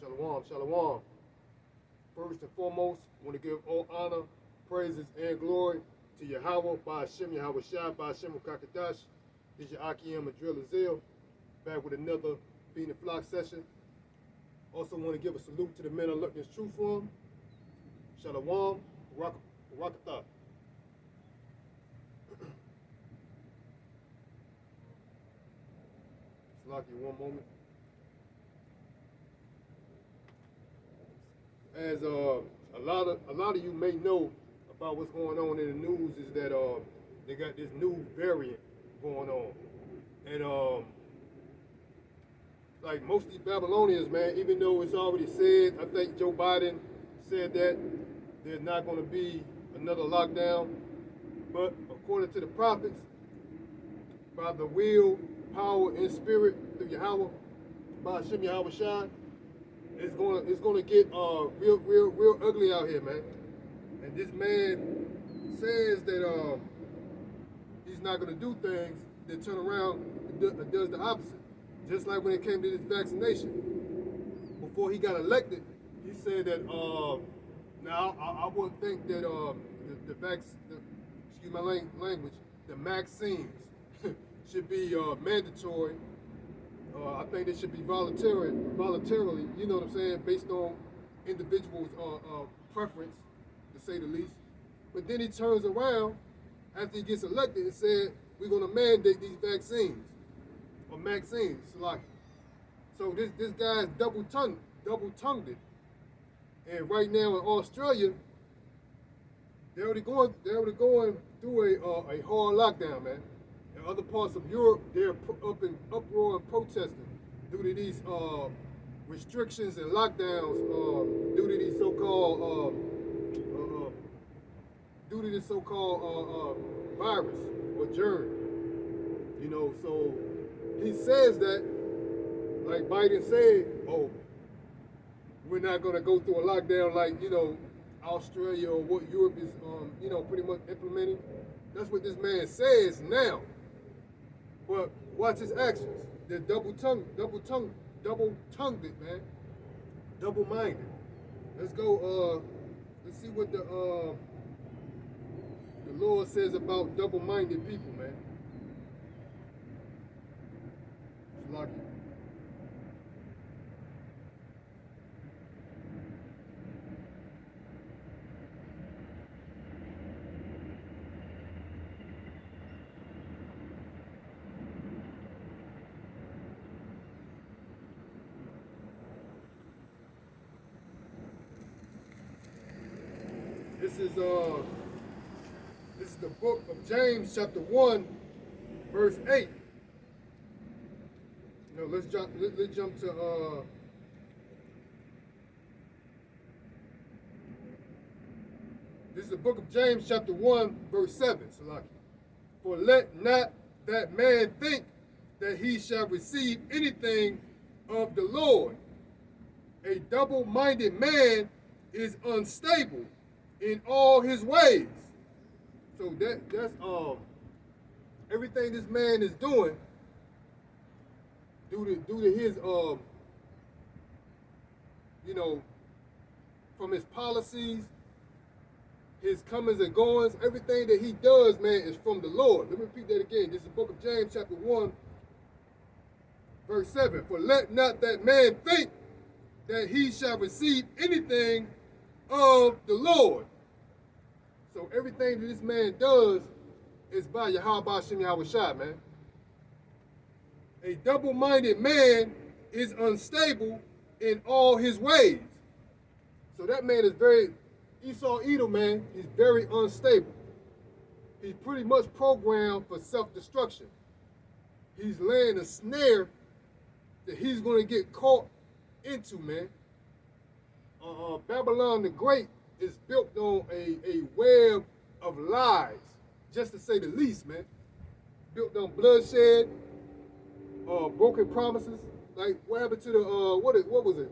Shalom, shalom. First and foremost, I want to give all honor, praises, and glory to Yahweh, by Hashem, Yahweh Shai, by Hashem Kakadash. This is your Akim Adriel Azil, back with another Feeding the Flock session. Also want to give a salute to the men of Luckness Truth Forum. Shalom, Barakatah. Slocky, one moment. As a lot of you may know about what's going on in the news is that they got this new variant going on, and like most of these Babylonians, man, even though it's already said, I think Joe Biden said that there's not going to be another lockdown, but according to the prophets, by the will, power, and spirit through Yahweh, by Hashem Yahweh Shai, it's gonna get real ugly out here, man. And this man says that he's not gonna do things that turn around and does the opposite. Just like when it came to this vaccination. Before he got elected, he said that now I wouldn't think that excuse my language, the vaccines should be mandatory. I think they should be voluntarily, you know what I'm saying, based on individuals' preference, to say the least. But then he turns around after he gets elected and said, we're going to mandate these vaccines, or vaccines, like. So this guy's double-tongued it. And right now in Australia, they're already going through a hard lockdown, man. In other parts of Europe, they're up in uproar and protesting due to these restrictions and lockdowns, due to these so-called virus or germ. You know, so he says that, like Biden said, oh, we're not going to go through a lockdown like, you know, Australia or what Europe is, you know, pretty much implementing. That's what this man says now. But watch his actions. They're double-tongued it, man. Double-minded. Let's go, let's see what the Lord says about double-minded people, man. It's lucky. This is the book of James, chapter 1, verse 8. You know, let's jump to this is the book of James, chapter 1, verse 7. Salaki. For let not that man think that he shall receive anything of the Lord. A double-minded man is unstable in all his ways. So that's everything this man is doing due to his you know, from his policies, his comings and goings, everything that he does, man, is from the Lord. Let me repeat that again. This is the book of James, chapter 1, verse 7. For let not that man think that he shall receive anything of the Lord. So everything that this man does is by Yahweh Hashem Yahweh Shai, man. A double-minded man is unstable in all his ways. So that man is very, Esau Edom, man, he's very unstable. He's pretty much programmed for self-destruction. He's laying a snare that he's going to get caught into, man. Babylon the Great is built on a web of lies, just to say the least, man. Built on bloodshed, broken promises. Like what happened to the what was it?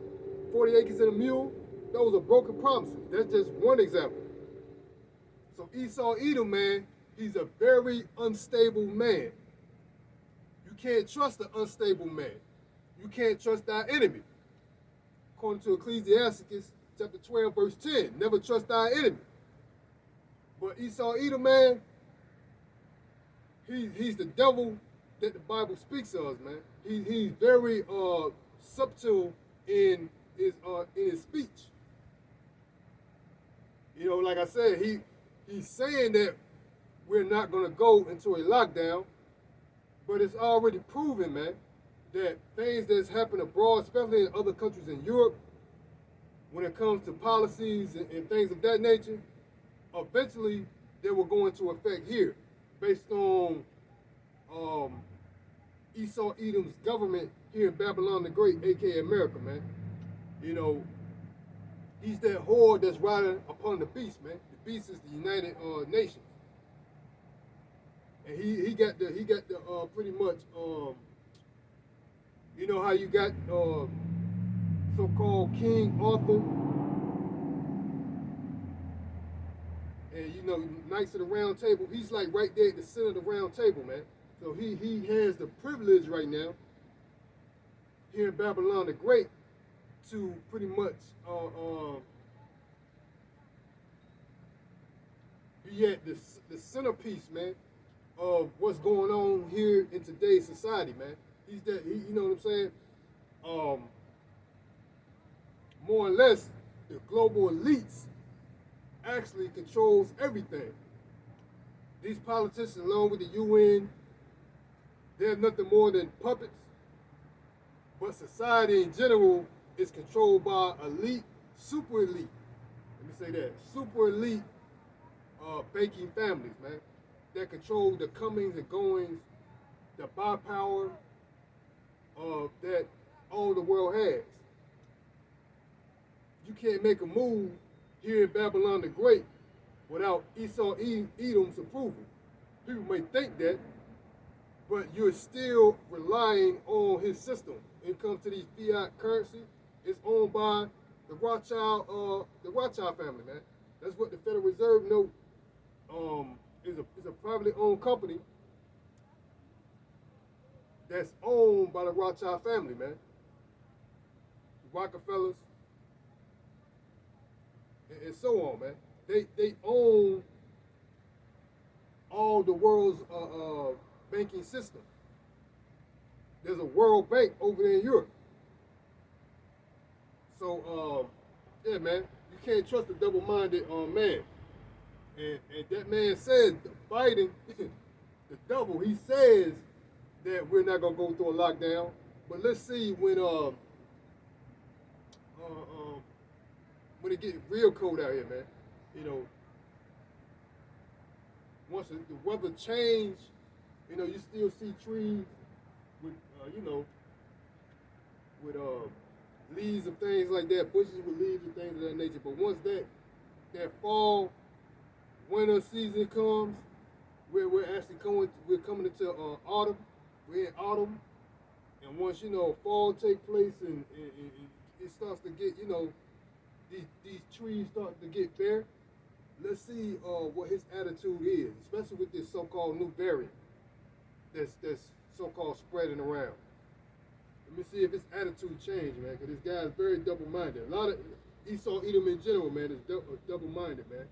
40 acres and a mule? That was a broken promise. That's just one example. So Esau Edom, man, he's a very unstable man. You can't trust an unstable man. You can't trust thy enemy. according to Ecclesiastes chapter 12, verse 10. Never trust thy enemy. But Esau Edom, man, he's the devil that the Bible speaks of, man. He's very subtle in his speech. You know, like I said, he's saying that we're not going to go into a lockdown, but it's already proven, man, that things that's happened abroad, especially in other countries in Europe, when it comes to policies and things of that nature, eventually they will go into effect here, based on Esau Edom's government here in Babylon the Great, aka America, man. You know, he's that whore that's riding upon the beast, man. The beast is the United Nations, and he got the pretty much you know how you got so-called King Arthur, and you know Knights of the Round Table. He's like right there at the center of the Round Table, man. So he has the privilege right now here in Babylon the Great to pretty much be at the centerpiece, man, of what's going on here in today's society, man. He's that, you know what I'm saying? More or less, the global elites actually controls everything. These politicians, along with the UN, they're nothing more than puppets. But society in general is controlled by elite, super elite. Let me say that. Super elite banking families, man, that control the comings and goings, the buy power that all the world has. You can't make a move here in Babylon the Great without Esau Edom's approval. People may think that, but you're still relying on his system. When it comes to these fiat currency, it's owned by the Rothschild family, man. That's what the Federal Reserve note is a privately owned company that's owned by the Rothschild family, man. The Rockefellers and so on, man. They own all the world's banking system. There's a World Bank over there in Europe. So, yeah, man, you can't trust a double-minded man. And that man says, Biden, the devil, he says that we're not going to go through a lockdown. But let's see when it gets real cold out here, man. You know, once the weather change, you know, you still see trees with, you know, with leaves and things like that, bushes with leaves and things of that nature. But once that fall, winter season comes, we're actually coming into autumn. We're in autumn, and once you know fall take place and it starts to get, you know, these trees start to get bare. Let's see what his attitude is, especially with this so-called new variant that's so-called spreading around. Let me see if his attitude changed, man, because this guy is very double-minded. A lot of Esau Edom in general, man, is double-minded, man.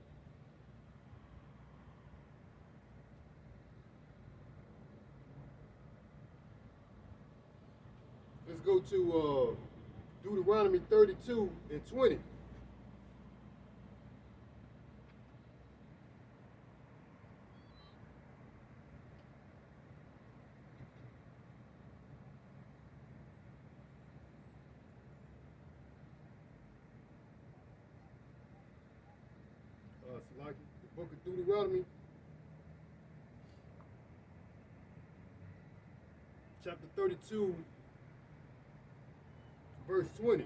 Let's go to Deuteronomy 32 and 20. Like the book of Deuteronomy, chapter 32, verse 20.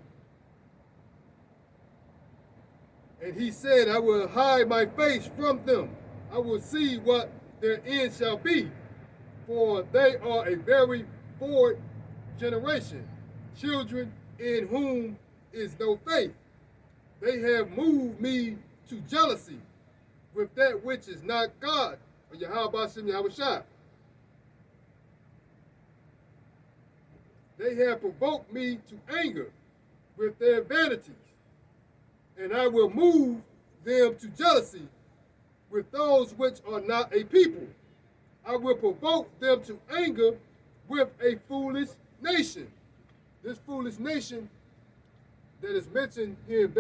And he said, I will hide my face from them. I will see what their end shall be. For they are a very forward generation, children in whom is no faith. They have moved me to jealousy with that which is not God, or Yahweh Hashem Yahushua. They have provoked me to anger with their vanities, and I will move them to jealousy with those which are not a people. I will provoke them to anger with a foolish nation. This foolish nation that is mentioned here in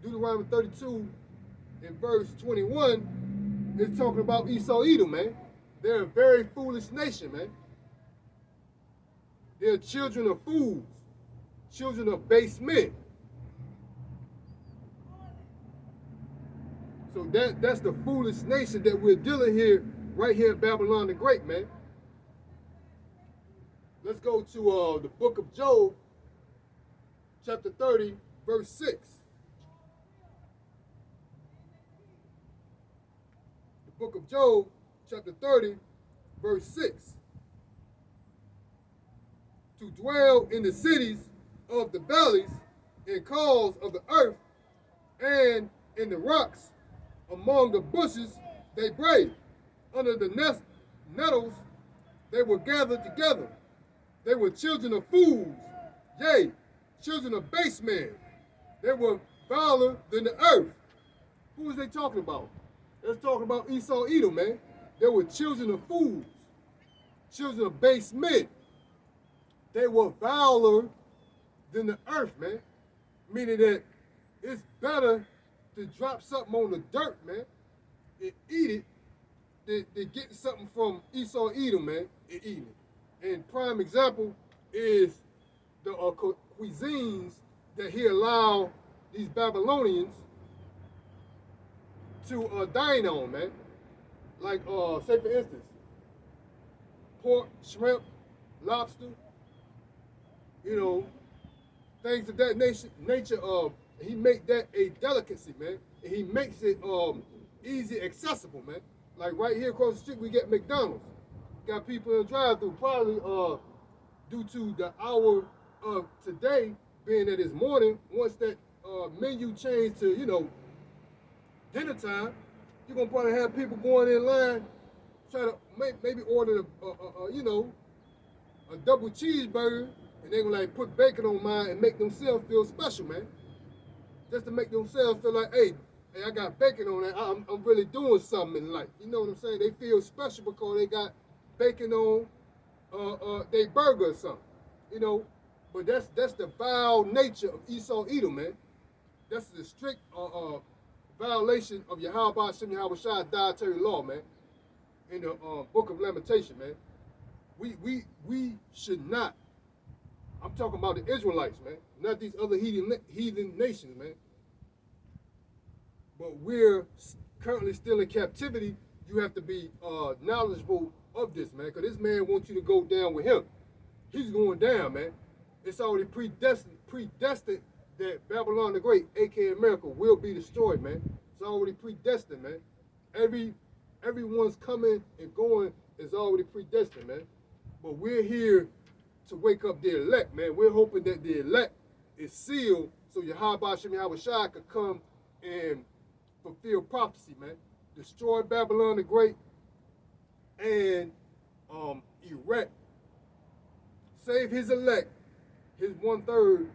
Deuteronomy 32 in verse 21 is talking about Esau Edom, man. They're a very foolish nation, man. They're children of fools, children of base men. So that's the foolish nation that we're dealing here, right here in Babylon the Great, man. Let's go to the book of Job, chapter 30, verse 6. The book of Job, chapter 30, verse 6. To dwell in the cities of the valleys and caves of the earth, and in the rocks among the bushes they brave. Under the nettles they were gathered together. They were children of fools, yea, children of base men. They were viler than the earth. Who is they talking about? They're talking about Esau Edom, man. They were children of fools, children of base men. They were viler than the earth, man. Meaning that it's better to drop something on the dirt, man, and eat it than getting something from Esau Edom, man, and eating it. And prime example is the cuisines that he allowed these Babylonians to dine on, man. Like, say for instance, pork, shrimp, lobster, you know, things of that nature. He make that a delicacy, man. And he makes it easy accessible, man. Like right here across the street, we get McDonald's. Got people in the drive-through, probably due to the hour of today being that it's morning. Once that menu changed to, you know, dinner time, you're gonna probably have people going in line, try to maybe order you know, a double cheeseburger, and they're gonna like put bacon on mine and make themselves feel special, man. Just to make themselves feel like, hey, I got bacon on it. I'm really doing something in life. You know what I'm saying? They feel special because they got bacon on their burger or something. You know, but that's the vile nature of Esau Edom, man. That's the strict violation of Yahweh Hashem Yahweh Shai dietary law, man. In the book of Lamentation, man. We should not. I'm talking about the Israelites, man, not these other heathen nations, man. But we're currently still in captivity. You have to be knowledgeable of this, man, because this man wants you to go down with him. He's going down, man. It's already predestined that Babylon the Great, aka America, will be destroyed, man. It's already predestined, man. Everyone's coming and going is already predestined, man. But we're here to wake up the elect, man. We're hoping that the elect is sealed so Yahweh Hashem Yahweh Shai could come and fulfill prophecy, man. Destroy Babylon the Great and erect, save his elect, his 1/3,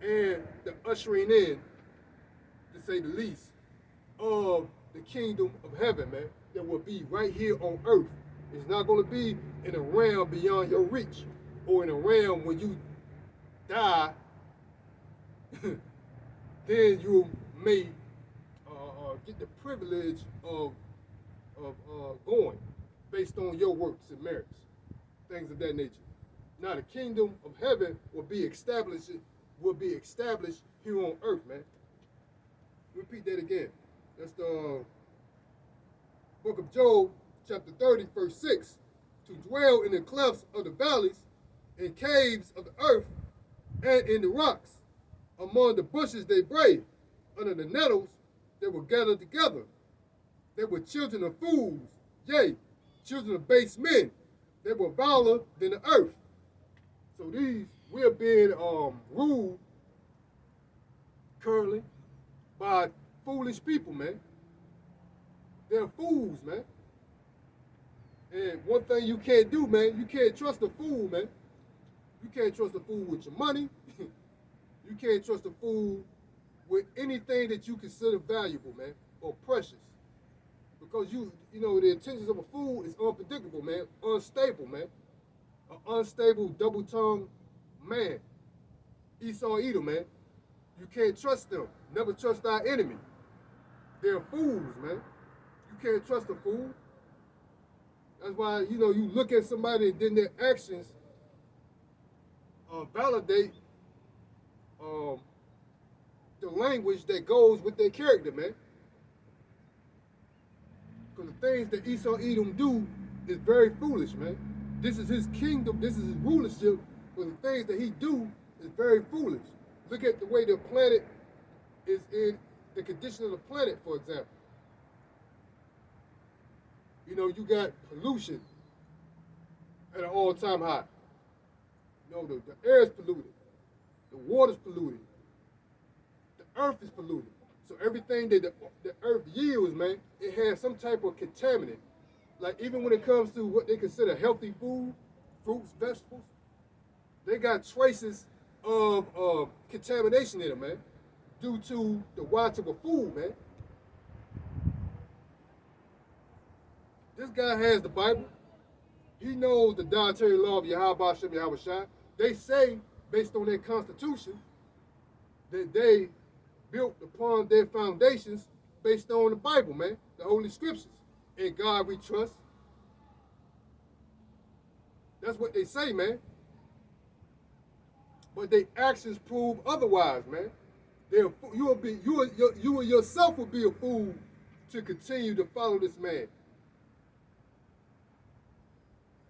and the ushering in, to say the least, of the kingdom of heaven, man, that will be right here on earth. It's not going to be in a realm beyond your reach, or in a realm when you die, then you may get the privilege of going based on your works and merits, things of that nature. Now the kingdom of heaven will be established here on earth, man. Repeat that again. That's the book of Job, chapter 30, verse 6. To dwell in the clefts of the valleys, in caves of the earth, and in the rocks, among the bushes they brave, under the nettles they were gathered together. They were children of fools, yea, children of base men. They were viler than the earth. So we're being ruled currently by foolish people, man. They're fools, man. And one thing you can't do, man, you can't trust a fool, man. You can't trust a fool with your money. You can't trust a fool with anything that you consider valuable, man, or precious. Because you know, the intentions of a fool is unpredictable, man, unstable, man. An unstable, double-tongued man. Esau Edom, man. You can't trust them. Never trust thy enemy. They're fools, man. You can't trust a fool. That's why, you know, you look at somebody and then their actions validate the language that goes with their character, man. Because the things that Esau Edom do is very foolish, man. This is his kingdom, this is his rulership, but the things that he do is very foolish. Look at the way the planet is in the condition of the planet, for example. You know, you got pollution at an all-time high. You know, the air is polluted, the water's polluted, the earth is polluted. So everything that the earth yields, man, it has some type of contaminant. Like even when it comes to what they consider healthy food, fruits, vegetables, they got traces of contamination in them, man, due to the watch of a fool, man. This guy has the Bible. He knows the dietary law of Yahweh Shem Yahweh Shai. They say, based on their constitution, that they built upon their foundations based on the Bible, man, the Holy Scriptures. In God we trust. That's what they say, man. But their actions prove otherwise, man. You yourself will be a fool to continue to follow this man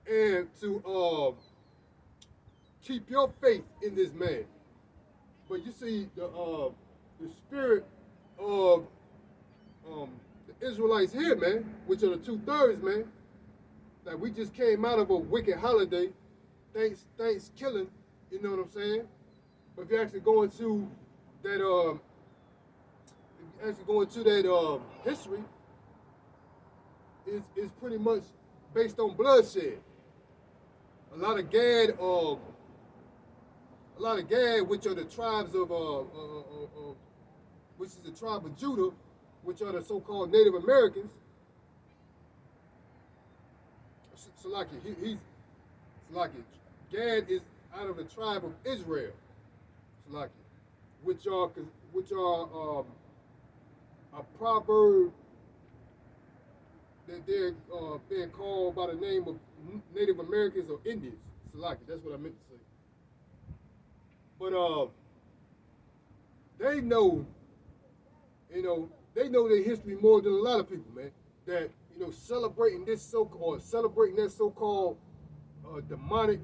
and to keep your faith in this man. But you see, the spirit of the Israelites here, man, which are the 2/3, man. Like we just came out of a wicked holiday, Thanksgiving, you know what I'm saying? But if you actually go into that, history, is pretty much based on bloodshed. A lot of Gad, which are the tribes of which is the tribe of Judah, which are the so-called Native Americans. Salaki, Gad is out of the tribe of Israel. Salaki, which are a proverb that they're being called by the name of Native Americans or Indians. Salaki, that's what I meant to say. But they know, they know their history more than a lot of people, man. That, celebrating that so-called demonic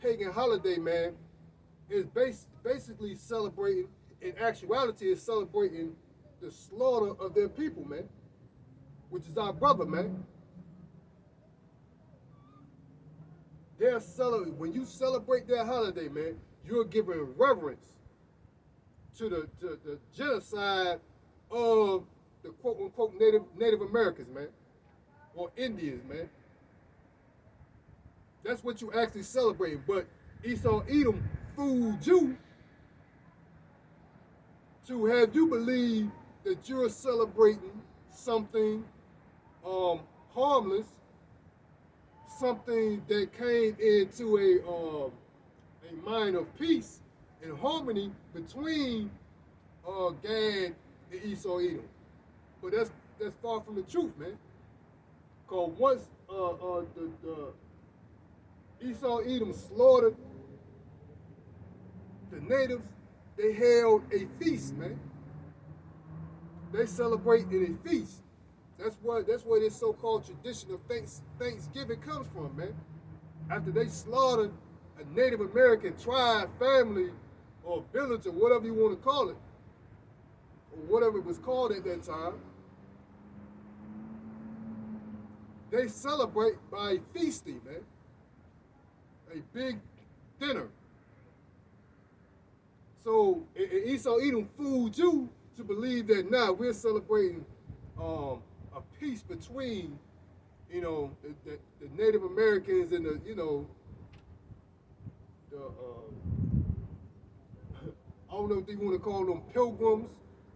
pagan holiday, man, is basically celebrating, in actuality, is celebrating the slaughter of their people, man, which is our brother, man. When you celebrate that holiday, man, you're giving reverence to the genocide of the quote-unquote Native Americans, man, or Indians, man. That's what you actually celebrating. But Esau Edom fooled you to have you believe that you're celebrating something harmless, something that came into a mind of peace and harmony between Gad and Esau Edom. But that's far from the truth, man. Cause once the Esau Edom slaughtered the natives, they held a feast, man. They celebrate in a feast. That's where this so-called tradition of Thanksgiving comes from, man. After they slaughtered a Native American tribe, family, or village, or whatever you want to call it, or whatever it was called at that time, they celebrate by feasting, man. A big dinner. So Esau Edom fooled you to believe that now we're celebrating a peace between, the Native Americans and I don't know if they want to call them pilgrims,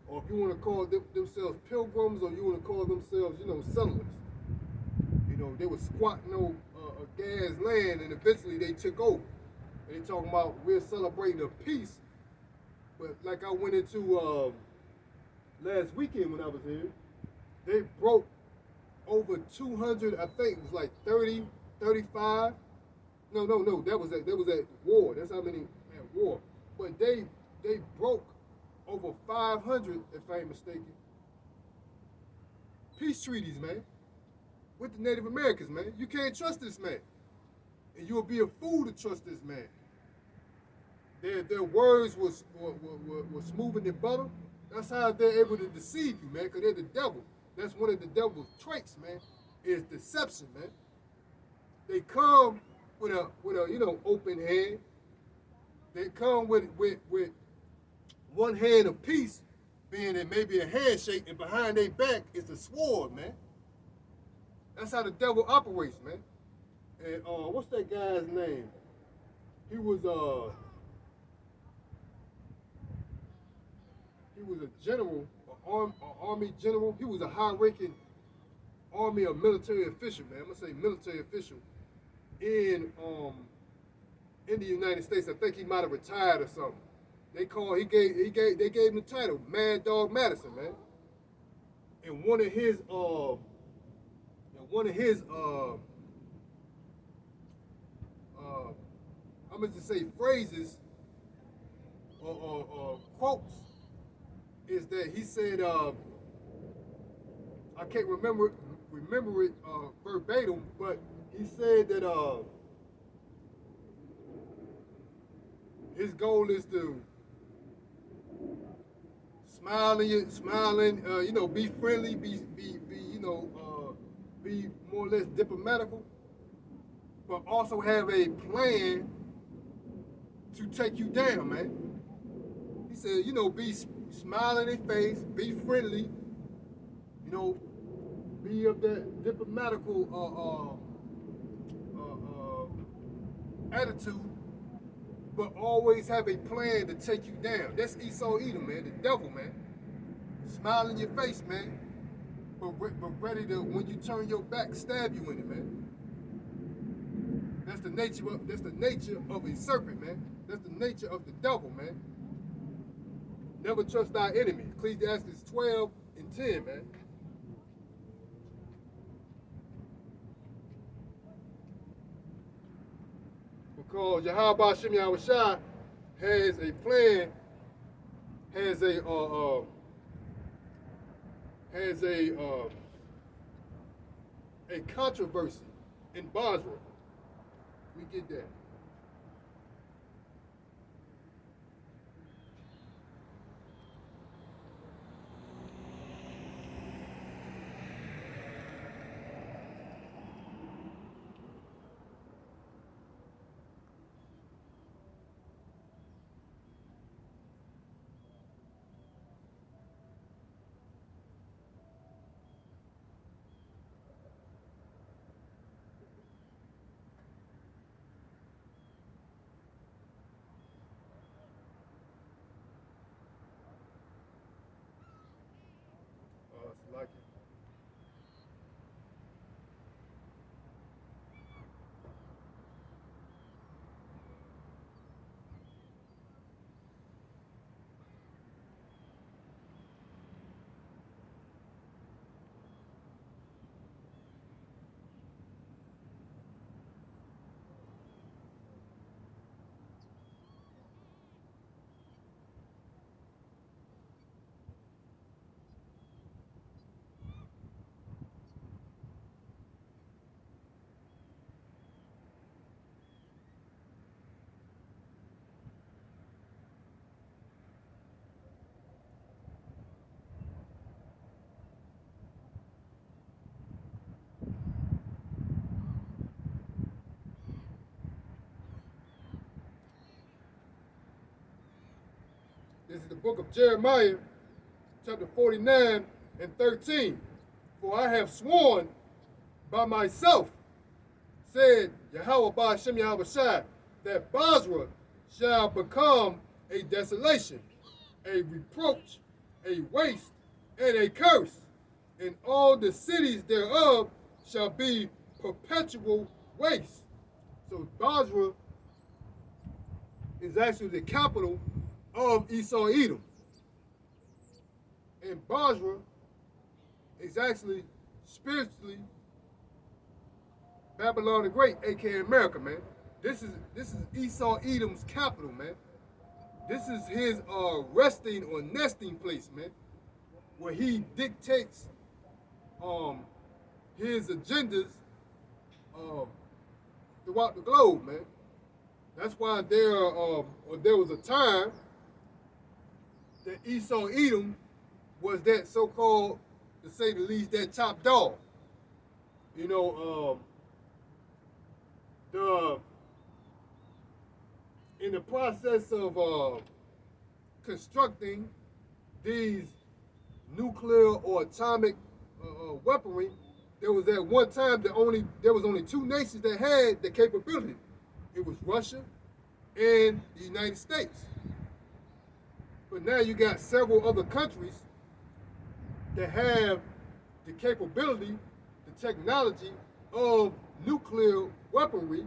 or if you want to call themselves pilgrims, or you want to call themselves, settlers. They were squatting on gas land, and eventually they took over. And they talking about we're celebrating a peace, but like I went into last weekend when I was here, they broke over 200. I think it was like 30, 35. No. That was at war. That's how many at war. But they broke over 500, if I ain't mistaken, peace treaties, man, with the Native Americans, man. You can't trust this man, and you'll be a fool to trust this man. Their words was smoother than butter. That's how they're able to deceive you, man, because they're the devil. That's one of the devil's traits, man, is deception, man. They come with a open hand. They come with one hand of peace, being that maybe a handshake, and behind their back is a sword, man. That's how the devil operates, man. And what's that guy's name? He was a general, an army general. He was a high-ranking army or military official, man. I'm gonna say military official in the United States. I think he might have retired or something. They gave him the title Mad Dog Madison, man. And one of his I'm gonna just say phrases or quotes is that he said, I can't remember it verbatim, but he said that his goal is to be friendly, be more or less diplomatical, but also have a plan to take you down, man. He said, be smiling in their face, be friendly, be of that diplomatical attitude, but always have a plan to take you down. That's Esau Edom, man, the devil, man. Smile in your face, man, but ready to, when you turn your back, stab you in it, man. That's the nature of a serpent, man. That's the nature of the devil, man. Never trust thy enemy. Ecclesiastes 12:10, man. Because Yahweh Shem Yahushua has a plan, has a controversy in Basra. We get that. Like it. This is the book of Jeremiah, chapter 49:13. For I have sworn by myself, said Yahweh Ba'ashem Yahushua, that Basra shall become a desolation, a reproach, a waste, and a curse. And all the cities thereof shall be perpetual waste. So Basra is actually the capital of Esau Edom. And Basra is actually spiritually Babylon the Great, aka America, man. This is Esau Edom's capital, man. This is his resting or nesting place, man, where he dictates his agendas throughout the globe, man. That's why there was a time that Esau Edom was that so-called, to say the least, that top dog. You know, in the process of constructing these nuclear or atomic weaponry, there was at one time there was only two nations that had the capability. It was Russia and the United States. But now you got several other countries that have the capability, the technology of nuclear weaponry